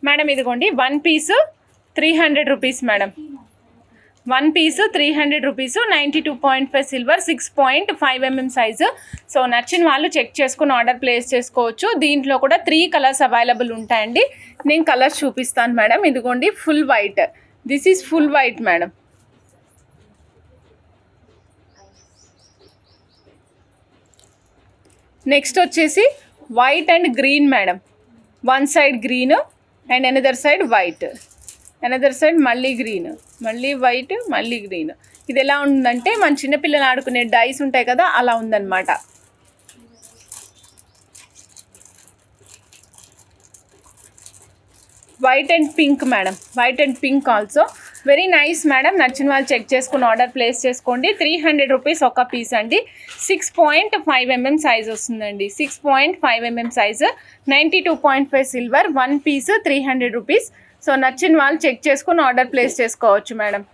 Madam ఇదిగోండి 1 piece 300 rupees madam. 1 piece 300 rupees. 92.5 silver, 6.5 mm size. So నచ్చిన వాళ్ళు check చేసుకుని ఆర్డర్ ప్లేస్ చేసుకోవచ్చు. దీంట్లో కూడా 3 కలర్స్ అవైలబుల్ ఉంటాయండి. నేను కలర్స్ చూపిస్తాను మేడం. ఇదిగోండి full white. This is full white madam. Next వచ్చేసి white and green madam. One side green and another side white, another side మళ్ళీ గ్రీన్, మళ్ళీ వైట్, మళ్ళీ గ్రీన్. ఇది ఎలా ఉందంటే మన చిన్నపిల్లలు ఆడుకునే డైస్ ఉంటాయి కదా, అలా ఉందన్నమాట. White and pink madam. White and pink also very nice madam. నచ్చిన వాళ్ళు చెక్ చేసుకుని ఆర్డర్ ప్లేస్ చేసుకోండి. 300 రూపీస్ ఒక పీస్ అండి. 6.5 mm సైజ్ వస్తుందండి. 6.5 mm size. 92.5 silver. 1 piece 300 rupees. So నచ్చిన వాళ్ళు చెక్ చేసుకుని ఆర్డర్ ప్లేస్ చేసుకోవచ్చు మేడం.